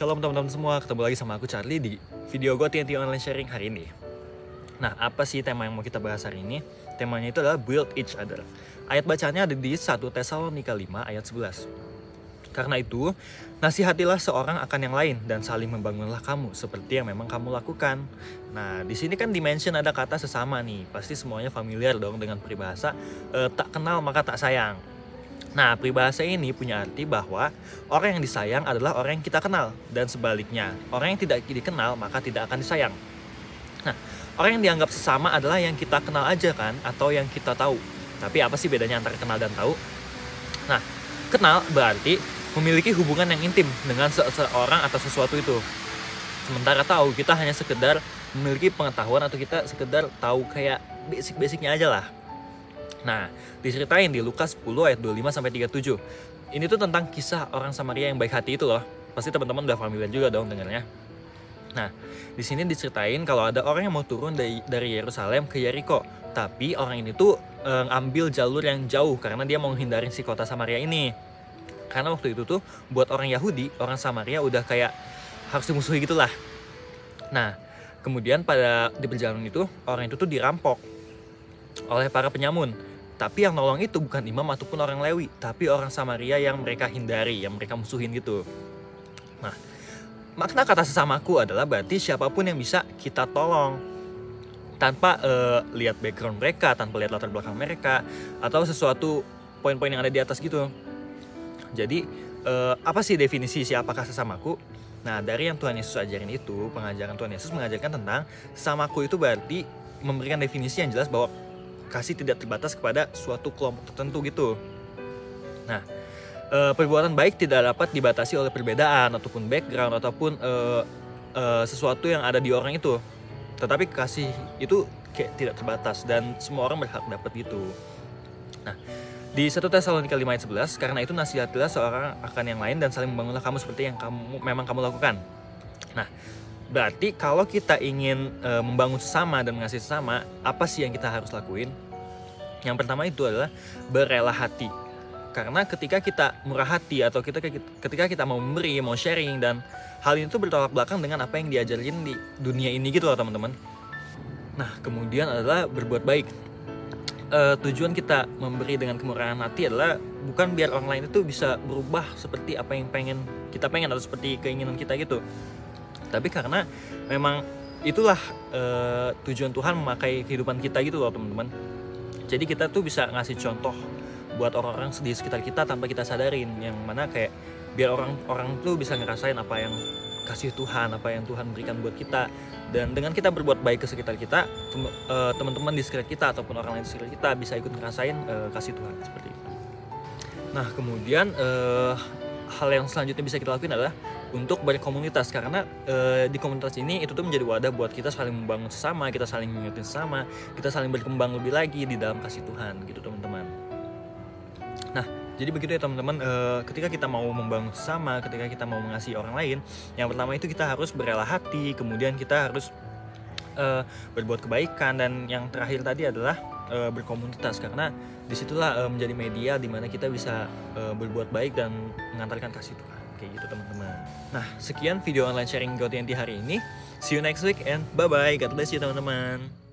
Shalom teman-teman semua, ketemu lagi sama aku Charlie di video gue TNT Online Sharing hari ini. Nah, apa sih tema yang mau kita bahas hari ini? Temanya itu adalah build each other. Ayat bacanya ada di 1 Tesalonika 5 ayat 11. Karena itu, nasihatilah seorang akan yang lain dan saling membangunlah kamu seperti yang memang kamu lakukan. Nah, di sini kan dimention ada kata sesama nih. Pasti semuanya familiar dong dengan peribahasa tak kenal maka tak sayang. Nah, peribahasa ini punya arti bahwa orang yang disayang adalah orang yang kita kenal, dan sebaliknya, orang yang tidak dikenal maka tidak akan disayang. Nah, orang yang dianggap sesama adalah yang kita kenal aja kan, atau yang kita tahu. Tapi apa sih bedanya antara kenal dan tahu? Nah, kenal berarti memiliki hubungan yang intim dengan seseorang atau sesuatu itu. Sementara tahu, kita hanya sekedar memiliki pengetahuan atau kita sekedar tahu kayak basic-basicnya aja lah. Nah, diceritain di Lukas 10 ayat 25-37. Ini tuh tentang kisah orang Samaria yang baik hati itu loh. Pasti teman-teman udah familiar juga dong dengarnya. Nah, di sini diceritain kalau ada orang yang mau turun dari Yerusalem ke Yeriko. Tapi orang ini tuh ambil jalur yang jauh karena dia mau menghindarin si kota Samaria ini. Karena waktu itu tuh buat orang Yahudi, orang Samaria udah kayak harus dimusuhi gitulah. Nah, kemudian di perjalanan itu, orang itu tuh dirampok oleh para penyamun. Tapi yang nolong itu bukan imam ataupun orang Lewi, tapi orang Samaria yang mereka hindari, yang mereka musuhin gitu. Nah, makna kata sesamaku adalah berarti siapapun yang bisa kita tolong tanpa lihat background mereka, tanpa lihat latar belakang mereka, atau sesuatu poin-poin yang ada di atas gitu. Jadi apa sih definisi siapakah sesamaku? Nah, dari yang Tuhan Yesus ajarin itu, pengajaran Tuhan Yesus mengajarkan tentang sesamaku itu berarti memberikan definisi yang jelas bahwa kasih tidak terbatas kepada suatu kelompok tertentu gitu. Nah, perbuatan baik tidak dapat dibatasi oleh perbedaan ataupun background ataupun sesuatu yang ada di orang itu. Tetapi kasih itu kayak tidak terbatas dan semua orang berhak dapat gitu. Nah, di 1 Tesalonika 5 ayat 11, karena itu nasihatilah seorang akan yang lain dan saling membangunlah kamu seperti yang memang kamu lakukan. Nah, berarti kalau kita ingin membangun sesama dan mengasihi sesama, apa sih yang kita harus lakuin? Yang pertama itu adalah berela hati. Karena ketika kita murah hati atau ketika kita mau memberi, mau sharing, dan hal ini tuh bertolak belakang dengan apa yang diajarin di dunia ini gitu loh teman-teman. Nah, kemudian adalah berbuat baik. Tujuan kita memberi dengan kemurahan hati adalah bukan biar orang lain itu bisa berubah seperti apa yang kita pengen atau seperti keinginan kita gitu. Tapi karena memang itulah tujuan Tuhan memakai kehidupan kita gitu loh teman-teman. Jadi kita tuh bisa ngasih contoh buat orang-orang di sekitar kita tanpa kita sadarin. Yang mana kayak biar orang-orang tuh bisa ngerasain apa yang kasih Tuhan, apa yang Tuhan berikan buat kita. Dan dengan kita berbuat baik ke sekitar kita, teman-teman di sekitar kita ataupun orang lain di sekitar kita bisa ikut ngerasain kasih Tuhan seperti itu. Nah, kemudian hal yang selanjutnya bisa kita lakuin adalah untuk berkomunitas, karena di komunitas ini itu tuh menjadi wadah buat kita saling membangun sesama, kita saling mengingetin sesama, kita saling berkembang lebih lagi di dalam kasih Tuhan gitu teman-teman. Nah, jadi begitu ya teman-teman, ketika kita mau membangun sesama, ketika kita mau mengasihi orang lain, yang pertama itu kita harus berela hati, kemudian kita harus berbuat kebaikan, dan yang terakhir tadi adalah berkomunitas, karena disitulah menjadi media di mana kita bisa berbuat baik dan mengantarkan kasih Tuhan kayak gitu teman-teman. Nah, sekian video online sharing GoTNT hari ini. See you next week and bye bye. God bless you teman-teman.